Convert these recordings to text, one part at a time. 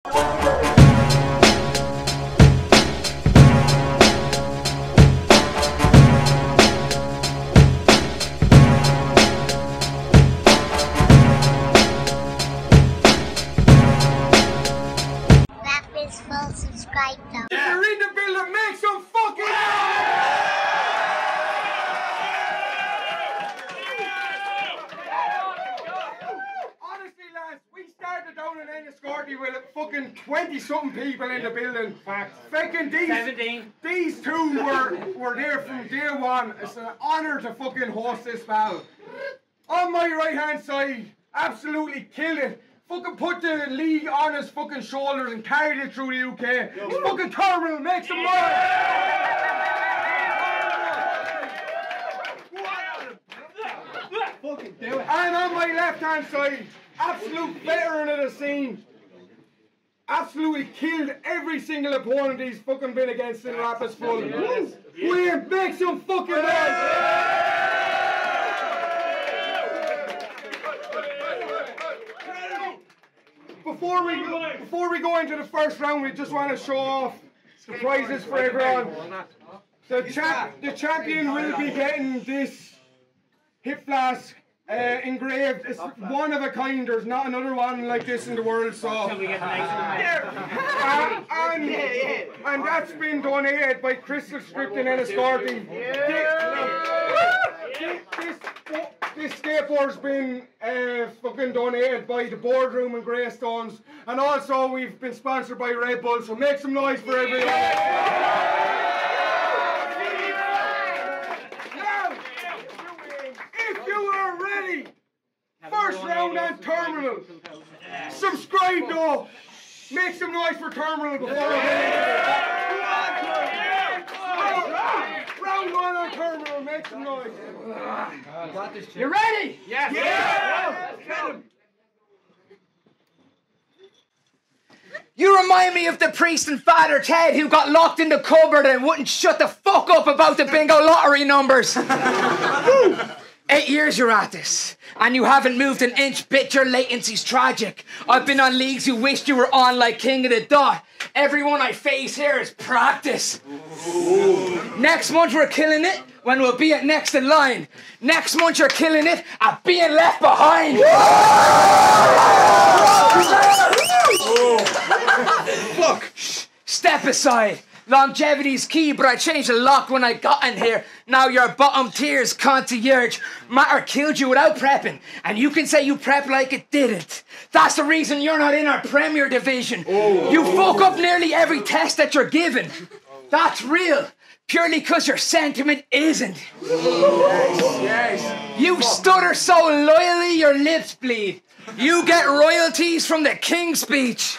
Full subscribe though. If you're in the building, make some fucking Honestly, lads, we started down in Enniscorthy with fucking 20-something people in the building. Fucking these two were there from day one. It's an honour to fucking host this battle. On my right hand side, absolutely killed it. Fucking put the league on his fucking shoulders and carried it through the UK. It's fucking Terminal, make some noise! Fucking do it. And on my left hand side, absolute veteran of the scene. Absolutely killed every single opponent he's fucking been against in Rapids Full. Gwame, make some fucking noise! Before we go into the first round, we just want to show off the prizes for everyone. The champion will be getting this hip flask engraved. It's one of a kind. There's not another one like this in the world. So, and that's been donated by Crystal Script in Enniscorthy. This skateboard's been fucking donated by the Boardroom and Greystones, and also we've been sponsored by Red Bull, so make some noise for everyone. Now, if you are ready, first round on Terminal. Subscribe though. Make some noise for Terminal before we Round one on Terminal, make some noise. You ready? Yes. Yeah. You remind me of the priest and Father Ted who got locked in the cupboard and wouldn't shut the fuck up about the bingo lottery numbers. 8 years you're at this, and you haven't moved an inch. Bit your latency's tragic. I've been on leagues you wished you were on like King of the Dot. Everyone I face here is practice. Next month we're killing it when we'll be at next in line. Next month you're killing it at being left behind. Look, step aside. Longevity's key, but I changed the lock when I got in here. Now your bottom tier's concierge. Matter killed you without prepping, and you can say you prepped like it didn't. That's the reason you're not in our Premier Division. You fuck up nearly every test that you're given. That's real, purely because your sentiment isn't. You stutter so loyally your lips bleed. You get royalties from the King's Speech.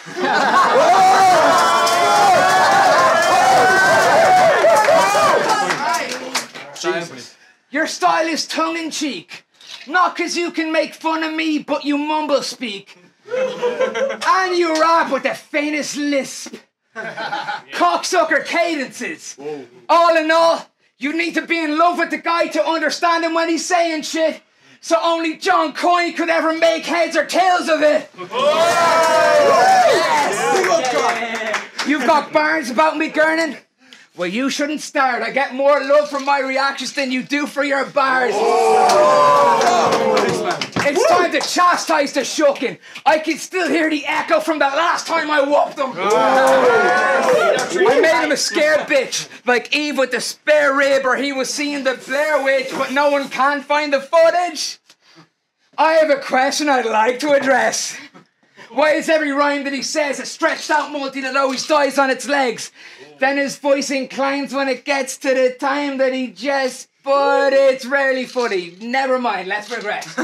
Your style is tongue-in-cheek. Not because you can make fun of me, but you mumble speak. And you rap with the faintest lisp. Cocksucker cadences. All in all, you need to be in love with the guy to understand him when he's saying shit. So only John Coyne could ever make heads or tails of it. Yes. You've got bars about me, Gernon? Well, you shouldn't start. I get more love from my reactions than you do for your bars. It's time to chastise the shucking. I can still hear the echo from the last time I whooped him. I made him a scared bitch, like Eve with the spare rib, or he was seeing the Blair Witch, but no one can find the footage. I have a question I'd like to address. Why is every rhyme that he says a stretched out multi that always dies on its legs? Then his voice inclines when it gets to the time that he jests, but it's rarely funny. Never mind, let's regress.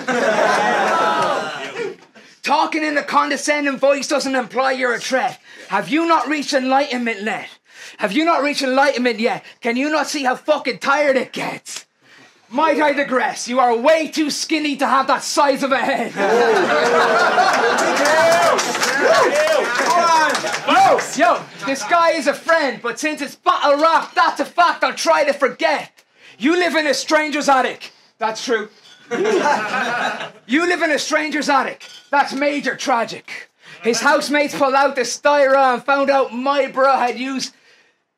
Talking in a condescending voice doesn't imply you're a threat. Have you not reached enlightenment yet? Have you not reached enlightenment yet? Can you not see how fucking tired it gets? Might I digress? You are way too skinny to have that size of a head. Yo, this guy is a friend, but since it's battle rap, that's a fact I'll try to forget. You live in a stranger's attic. That's true. You live in a stranger's attic. That's major tragic. His housemates pulled out the styro and found out my bro had used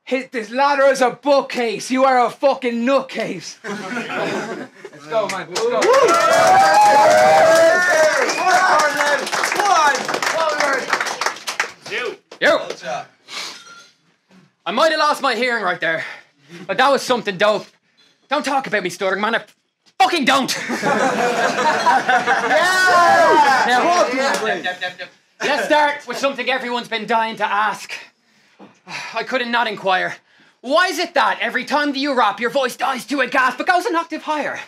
this ladder as a bookcase. You are a fucking nutcase. Let's go, man. Let's go. You. I might have lost my hearing right there, but that was something dope. Don't talk about me stuttering, man. I fucking don't. Let's start with something everyone's been dying to ask. I couldn't not inquire. Why is it that every time that you rap, your voice dies to a gasp but goes an octave higher?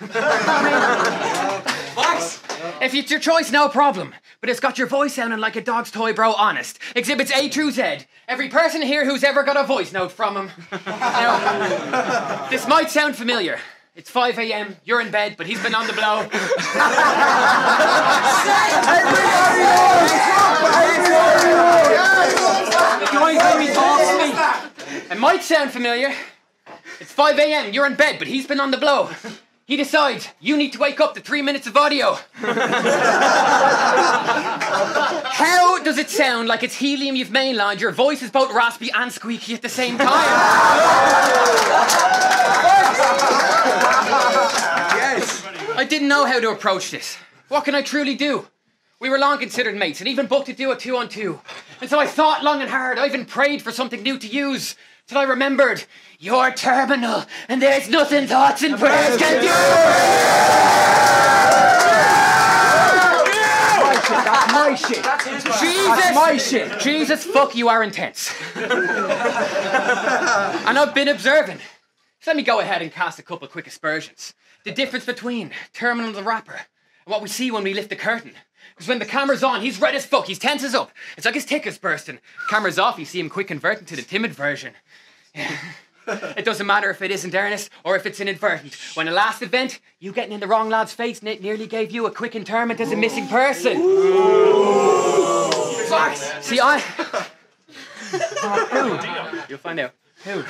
If it's your choice, no problem. But it's got your voice sounding like a dog's toy, bro, honest. Exhibits A through Z. Every person here who's ever got a voice note from him. Now, this might sound familiar. It's 5 a.m, you're in bed, but he's been on the blow. It might sound familiar. It's 5 a.m, you're in bed, but he's been on the blow. He decides you need to wake up to 3 minutes of audio. How does it sound like it's helium you've mainlined? Your voice is both raspy and squeaky at the same time. Yes. I didn't know how to approach this. What can I truly do? We were long considered mates and even booked to do a 2-on-2. And so I thought long and hard. I even prayed for something new to use. Till I remembered, you're terminal, and there's nothing thoughts and prayers can do. That's my shit. Jesus, my shit. Jesus, fuck, you are intense. And I've been observing. So let me go ahead and cast a couple quick aspersions. The difference between Terminal the rapper and what we see when we lift the curtain. Because when the camera's on, he's red as fuck, he's tenses up. It's like his tick is bursting. Camera's off, you see him quick converting to the timid version. Yeah. It doesn't matter if it isn't earnest or if it's inadvertent. When the last event, you getting in the wrong lad's face and it nearly gave you a quick interment as a missing person. See, Who? You'll find out. Who?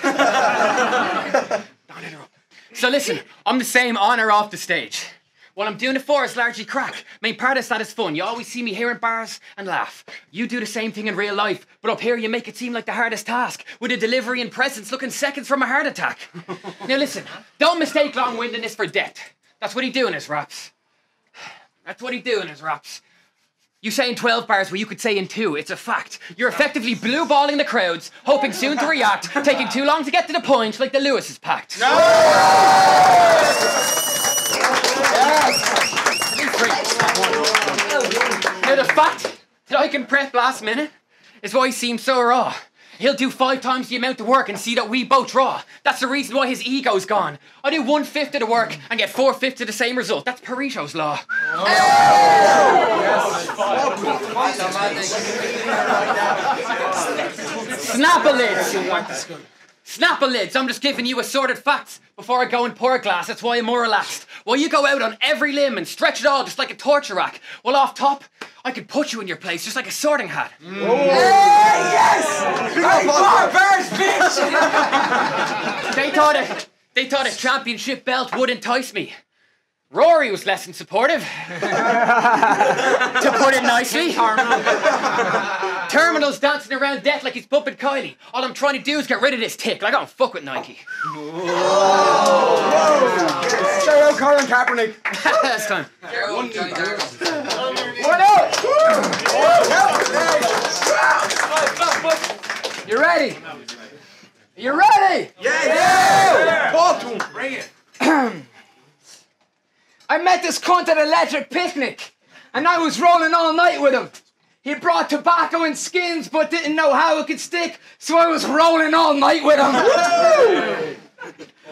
Don't interrupt. So listen, I'm the same on or off the stage. What I'm doing it for is largely crack. Main part is that it's fun. You always see me here in bars and laugh. You do the same thing in real life, but up here you make it seem like the hardest task, with a delivery and presence looking seconds from a heart attack. Now listen, don't mistake long-windedness for depth. That's what he do in his raps. That's what he do in his raps. You say in 12 bars where you could say in 2, it's a fact. You're effectively blue-balling the crowds, hoping soon to react, taking too long to get to the point like the Lewis's pact. No! Now the fact that I can prep last minute is why he seems so raw. He'll do 5 times the amount of work and see that we both draw. That's the reason why his ego's gone. I do 1/5 of the work and get 4/5 of the same result. That's Pareto's law. Oh. Snap a lids. Snap a lids. I'm just giving you assorted facts before I go and pour a glass. That's why I'm more relaxed. While you go out on every limb and stretch it all just like a torture rack. Well, off top, I could put you in your place just like a sorting hat. Oh. Hey, yes! Hey, barbers, bitch! They thought a championship belt would entice me. Rory was less than supportive. To put it nicely. Terminal's dancing around death like he's bumping Kylie. All I'm trying to do is get rid of this tick. Like I don't fuck with Nike. Shout out Colin Kaepernick. That's time. What up? You ready? You ready? Yeah! Talk to him. Bring it. I met this cunt at an electric picnic, and I was rolling all night with him. He brought tobacco and skins, but didn't know how it could stick, so I was rolling all night with him.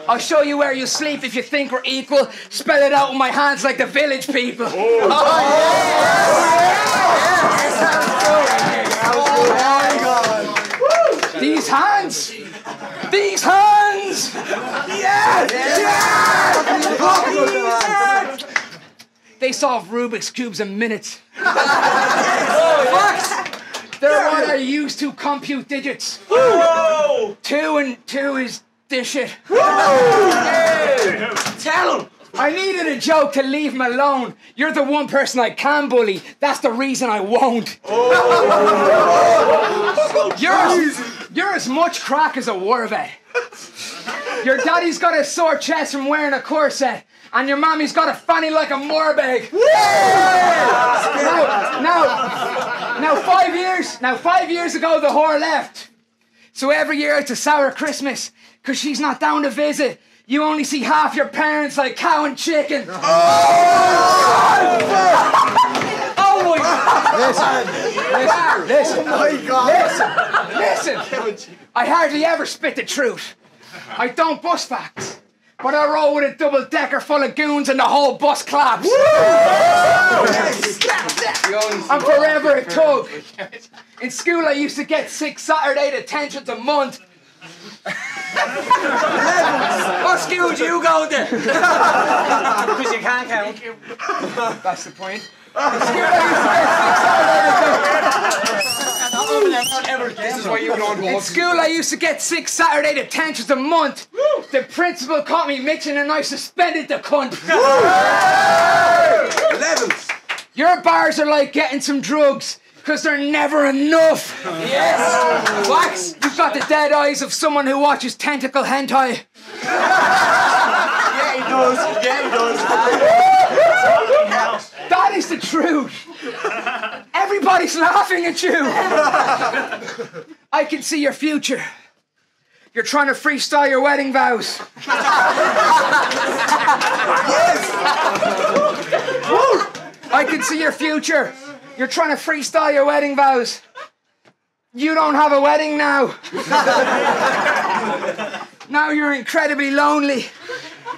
I'll show you where you sleep if you think we're equal. Spell it out with my hands like the village people. These hands! These hands! Yes! Yes! They solve Rubik's Cubes in minutes. They're what I use to compute digits. 2 and 2 is this shit. Tell him! I needed a joke to leave him alone. You're the one person I can bully. That's the reason I won't. You're as much crack as a war vet. Your daddy's got a sore chest from wearing a corset, and your mommy's got a fanny like a morbeg. Now 5 years ago, the whore left. So every year it's a sour Christmas, because she's not down to visit. You only see half your parents like cow and chicken. Oh my God! Listen. Oh my God! Listen. I hardly ever spit the truth. I don't bus facts. But I roll with a double-decker full of goons and the whole bus claps. I'm forever a tug. In school I used to get 6 Saturday detentions a month. What school do you go to? Because you can't count. That's the point. In school I used to get 6 Saturday detentions. This is why you don't in school I used to get 6 Saturday detentions a month. The principal caught me mitching and I suspended the cunt. Levels. Your bars are like getting some drugs, because they're never enough. Yes. Wax, you've got the dead eyes of someone who watches tentacle hentai. Yeah, he does. That is the truth. Everybody's laughing at you. I can see your future. You're trying to freestyle your wedding vows. I can see your future. You're trying to freestyle your wedding vows. You don't have a wedding now. Now you're incredibly lonely,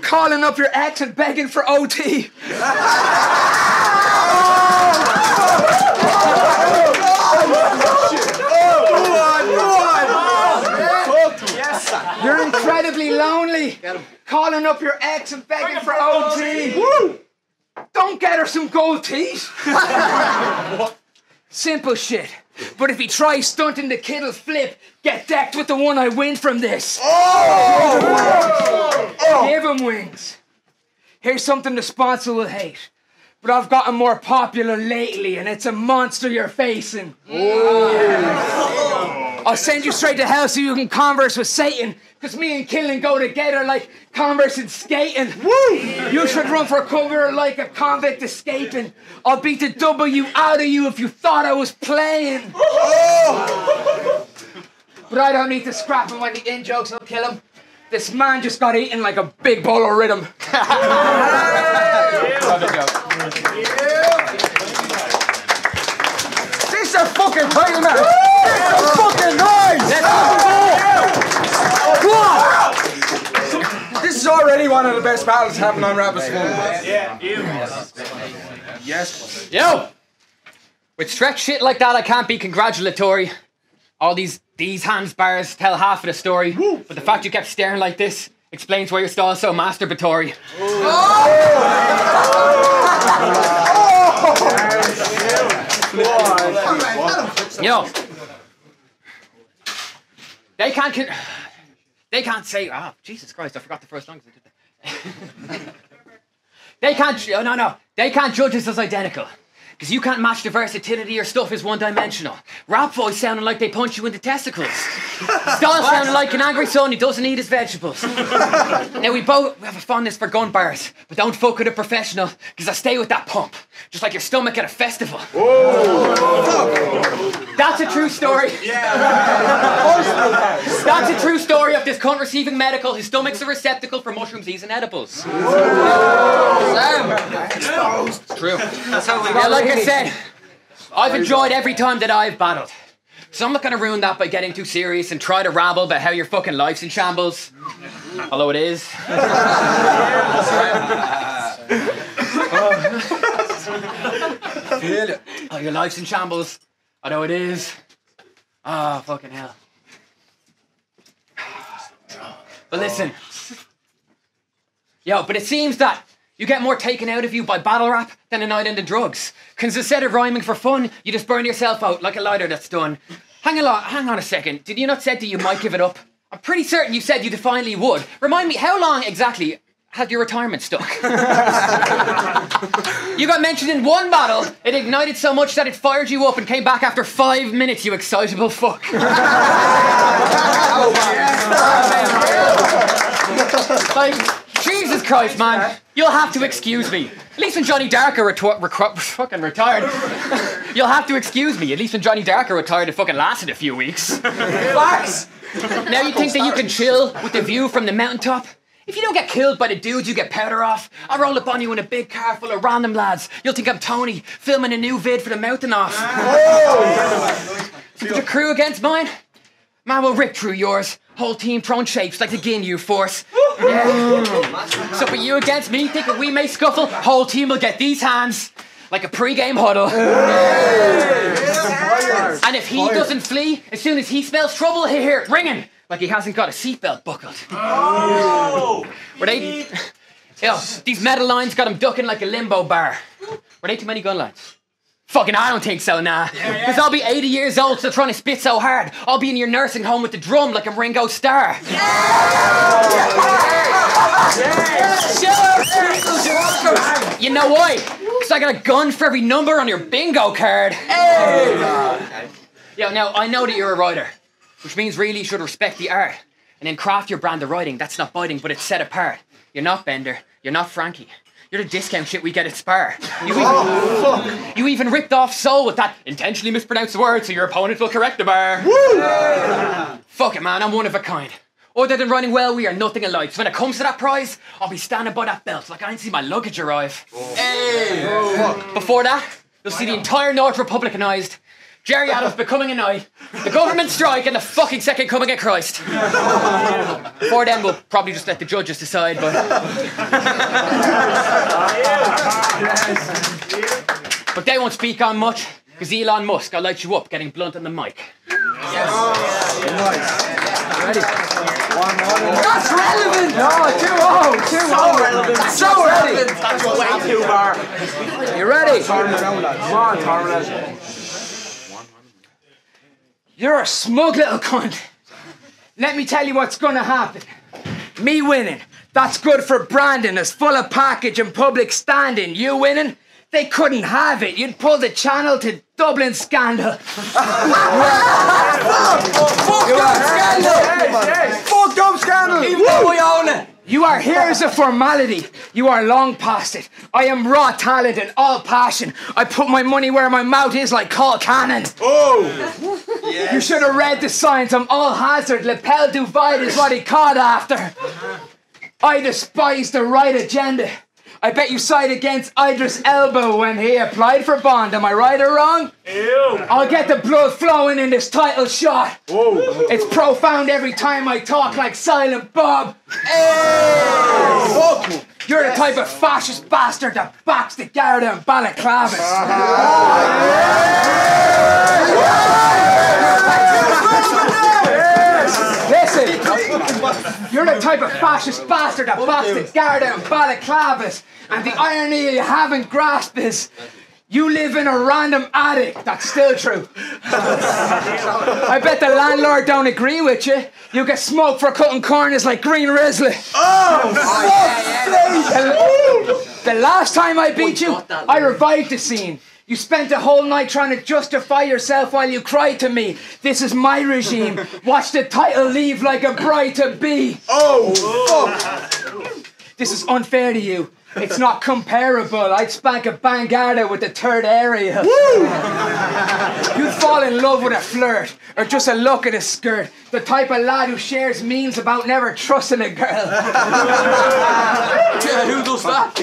calling up your ex and begging for OT. You're incredibly lonely, calling up your ex and begging for OT. Don't get her some gold teeth. Simple shit. But if he tries stunting the kid will flip, get decked with the one I win from this. Give him wings. Here's something the sponsor will hate. But I've gotten more popular lately, and it's a monster you're facing. I'll send you straight to hell so you can converse with Satan, because me and killing go together like Converse and skating. You should run for cover like a convict escaping. I'll beat the W out of you if you thought I was playing. But I don't need to scrap him when the in-jokes will kill him. This man just got eaten like a big bowl of rhythm. This is a fucking high, man. This is fucking nice. This is already one of the best battles happening on Rappers Fun. Yes. Yo! With stretch shit like that, I can't be congratulatory. All these hands bars tell half of the story. But the fact you kept staring like this explains why your style is so masturbatory. Yo! They can't say, Jesus Christ, I forgot the first song. They can't judge us as identical. Because you can't match the versatility, your stuff is one-dimensional. Rap voice sounding like they punch you in the testicles. Style sounding like an angry son who doesn't eat his vegetables. Now we have a fondness for gun bars, but don't fuck with a professional, because I stay with that pump. Just like your stomach at a festival. That's a true story. That's a true story of this cunt receiving medical. His stomach's a receptacle for mushrooms, he's and edibles. True. That's how we like I said, I've enjoyed every time that I've battled. So I'm not going to ruin that by getting too serious and try to rabble about how your fucking life's in shambles. Although it is. Oh, your life's in shambles. Although it is. Oh, fucking hell. But listen. Yo, but it seems that you get more taken out of you by battle rap than a night into drugs. Because instead of rhyming for fun, you just burn yourself out like a lighter that's done. Hang on a second. Did you not say that you might give it up? I'm pretty certain you said you definitely would. Remind me, how long exactly had your retirement stuck. You got mentioned in one battle, it ignited so much that it fired you up and came back after 5 minutes, you excitable fuck. Like, Jesus Christ, man. You'll have to excuse me. At least when Johnny Darker fucking retired. You'll have to excuse me. At least when Johnny Darker retired, it fucking lasted a few weeks. Facts. Now you think that you can chill with the view from the mountaintop? If you don't get killed by the dudes you get powder off, I'll roll up on you in a big car full of random lads. You'll think I'm Tony, filming a new vid for the Mountain Off. So the crew against mine? Man, we'll rip through yours. Whole team throwing shapes like the Ginyu Force. Yeah. So for you against me, thinking we may scuffle, whole team will get these hands like a pre-game huddle. And if he doesn't flee, as soon as he smells trouble, he'll hear it ringing like he hasn't got a seatbelt buckled. Were they... Yo, these metal lines got him ducking like a limbo bar. Were they too many gun lines? Fucking I don't think so, nah. Because I'll be 80 years old still trying to spit so hard. I'll be in your nursing home with the drum like I'm Ringo Starr. You know why? Because I got a gun for every number on your bingo card. Yo, now, I know that you're a writer, which means really you should respect the art and then craft your brand of writing. That's not biting, but it's set apart. You're not Bender. You're not Frankie. You're the discount shit we get at Spar. You even ripped off Soul with that intentionally mispronounced word so your opponent will correct the bar. Fuck it, man, I'm one of a kind. Other than running well, we are nothing alike. So when it comes to that prize, I'll be standing by that belt like I ain't seen my luggage arrive. Before that, you'll see the entire North Republicanised, Jerry Adams becoming a knight, the government strike, and the fucking second coming of Christ. Before then, we'll probably just let the judges decide, but... But they won't speak on much, because Elon Musk, I'll light you up getting blunt on the mic. Ready? That's relevant! No, too old. Relevant. So relevant. That's way too far. You ready? Come on, You're a smug little cunt. Let me tell you what's gonna happen. Me winning, that's good for branding, as full of package and public standing. You winning, they couldn't have it. You'd pull the channel to Dublin Scandal. Fuck Dublin Scandal! Even though we own it. You are here as a formality. You are long past it. I am raw talent and all passion. I put my money where my mouth is like Call Cannon. You should have read the signs. I'm all hazard. Lapel du Vide is what he called after. I despise the right agenda. I bet you side against Idris Elba when he applied for Bond. Am I right or wrong? I'll get the blood flowing in this title shot. It's profound every time I talk like Silent Bob. You're the type of fascist bastard that backs the Garda and balaclavas. Listen, you're the type of fascist bastard that backs the Garda and balaclavas. And the irony you haven't grasped is you live in a random attic. That's still true. I bet the landlord don't agree with you. You get smoked for cutting corners like Green Risley. The last time I beat you, I revived the scene. You spent the whole night trying to justify yourself while you cried to me. This is my regime. Watch the title leave like a bride-to-be. This is unfair to you. It's not comparable. I'd spank a Bangarda with the third area. You'd fall in love with a flirt or just a look at a skirt. The type of lad who shares memes about never trusting a girl. Who does that?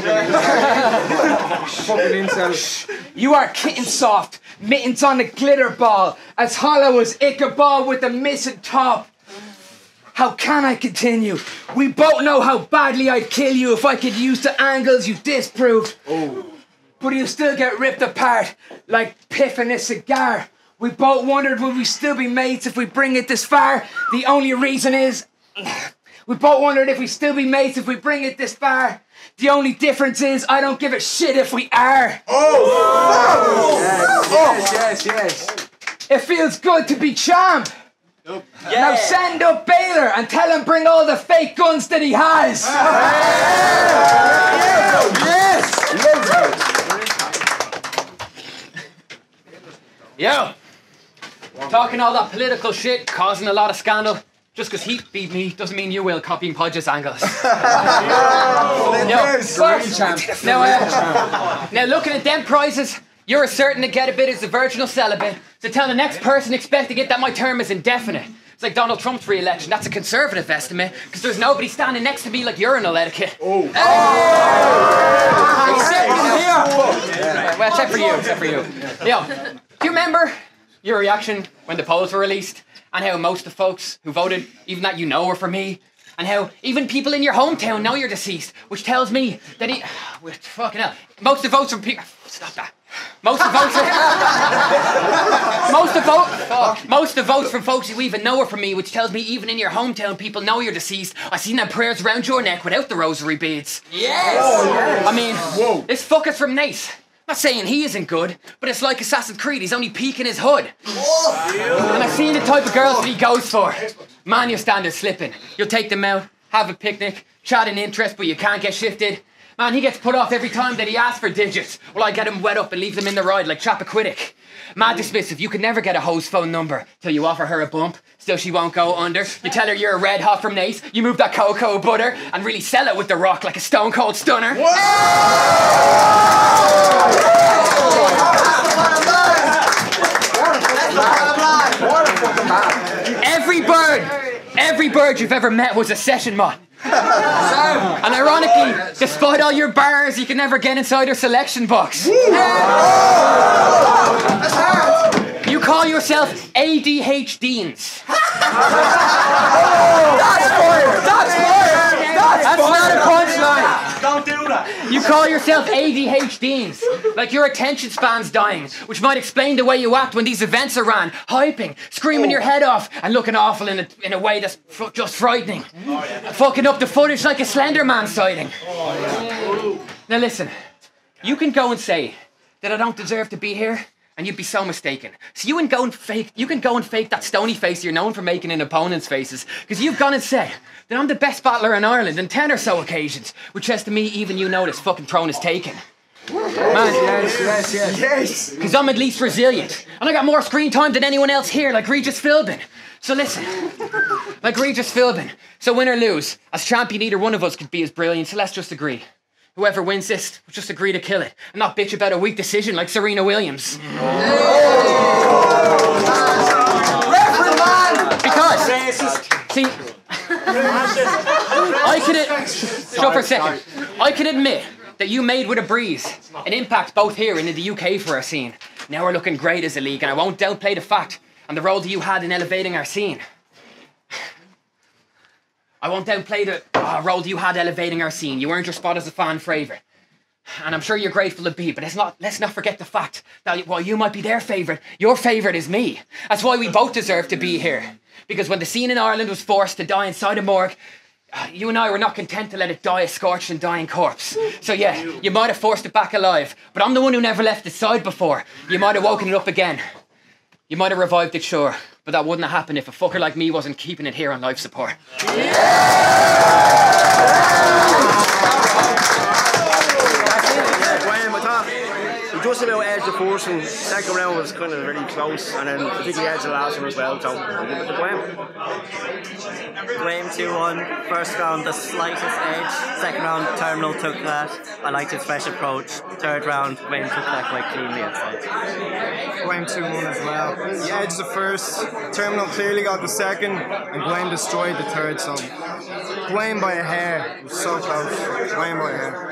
Fucking incel. You are kitten soft, mittens on the glitter ball, as hollow as Ichabod with the missing top. How can I continue? We both know how badly I'd kill you if I could use the angles you disproved. But you still get ripped apart like Piff in a cigar. We both wondered would we still be mates if we bring it this far. The only reason is... We both wondered if we still be mates if we bring it this far. The only difference is I don't give a shit if we are. Yes. It feels good to be champ. Now send up Baylor and tell him bring all the fake guns that he has. Yo, talking all that political shit, causing a lot of scandal. Just because he beat me doesn't mean you will, copying Podge's angles. Now looking at them prizes, you're certain to get a bit as a virginal celibate. So tell the next person expecting it that my term is indefinite. It's like Donald Trump's re-election. That's a conservative estimate, because there's nobody standing next to me like urinal etiquette. Well, check for you. Yo, do you remember your reaction when the polls were released? And how most of the folks who voted, even that you know, were for me. And how even people in your hometown know you're deceased, which tells me that fucking hell. Most of the votes from people. Stop that. Most of the votes from folks you even know are from me, which tells me even in your hometown people know you're deceased. I seen them prayers around your neck without the rosary beads. Yes! I mean, this fucker's from Nace. I'm not saying he isn't good, but it's like Assassin's Creed, he's only peeking his hood. And I've seen the type of girls that he goes for. Man, you stand there slipping. You'll take them out, have a picnic, chat in interest, but you can't get shifted. Man, he gets put off every time that he asks for digits. Well, I get him wet up and leave them in the ride like Chappaquiddick. Mad dismissive, you can never get a hoe's phone number till you offer her a bump. Still she won't go under. You tell her you're a red hot from Nace, you move that cocoa butter and really sell it with the rock like a stone cold stunner. Every bird you've ever met was a session mod. And ironically, despite all your bars, you can never get inside her selection box. You call yourself ADHDs. That's not a punchline. Don't do that. You call yourself ADHDs, like your attention span's dying, which might explain the way you act when these events are ran, hyping, screaming your head off, and looking awful in a way that's just frightening. Fucking up the footage like a Slender Man sighting. Now listen, you can go and say that I don't deserve to be here, and you'd be so mistaken. So you can go and fake that stony face you're known for making in opponents' faces, because you've gone and said that I'm the best battler in Ireland on 10 or so occasions, which says to me even you know this fucking throne is taken. Man, yes. Because I'm at least resilient, and I got more screen time than anyone else here, like Regis Philbin. So listen, like Regis Philbin. So win or lose, as champion either one of us could be as brilliant, so let's just agree. Whoever wins this, will just agree to kill it and not bitch about a weak decision like Serena Williams. Because, see, I can admit that you made with a breeze an impact both here and in the UK for our scene. Now we're looking great as a league, and I won't downplay the fact and the role that you had in elevating our scene. You earned your spot as a fan favourite. And I'm sure you're grateful to be, but let's not forget the fact that while you might be their favourite, your favourite is me. That's why we both deserve to be here. Because when the scene in Ireland was forced to die inside a morgue, you and I were not content to let it die a scorched and dying corpse. So yeah, you might have forced it back alive, but I'm the one who never left its side before. You might have woken it up again. You might have revived it, sure, but that wouldn't have happened if a fucker like me wasn't keeping it here on life support. We just about edged the first, and second round was kind of really close, and then particularly edged the last one as well, so we'll give it to Gwame. Gwame 2-1, first round the slightest edge, second round Terminal took that, I liked his fresh approach, third round Gwame took that quite cleanly I'd say. Gwame 2-1 as well. He edged the first, Terminal clearly got the second, and Gwame destroyed the third, so Gwame by a hair, it was so close, Gwame by a hair.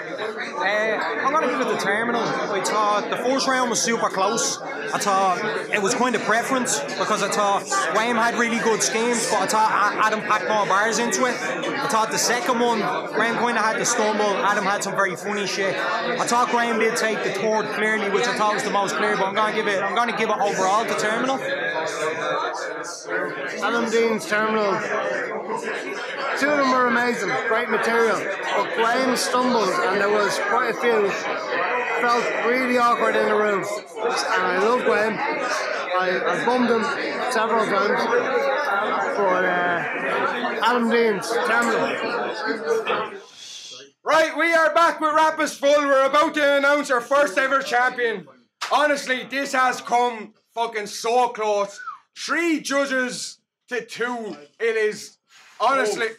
I'm going to give it the Terminal. I thought the first round was super close. I thought it was kind of preference because I thought Gwame had really good schemes, but I thought Adam packed more bars into it. I thought the second one, Gwame kind of had the stumble. Adam had some very funny shit. I thought Gwame did take the third clearly, which I thought was the most clear, but I'm going to give it overall to Terminal. Adam Dean's Terminal. Two of them were amazing, great material. But Gwame stumbled, and there was quite a few felt really awkward in the room. And I love Gwame. I bummed him several times. Soundings. Right, we are back with Rappers Full. We're about to announce our first ever champion. Honestly, this has come fucking so close. 3 judges to 2. It is honestly,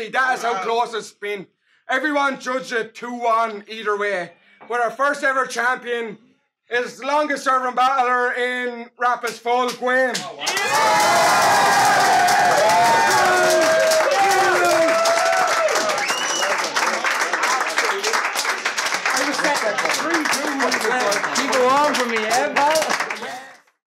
that is how close it's been. Everyone judged it 2-1 either way. But our first ever champion is the longest serving battler in Rappers Full, Gwame. Keep it on for me, Ev.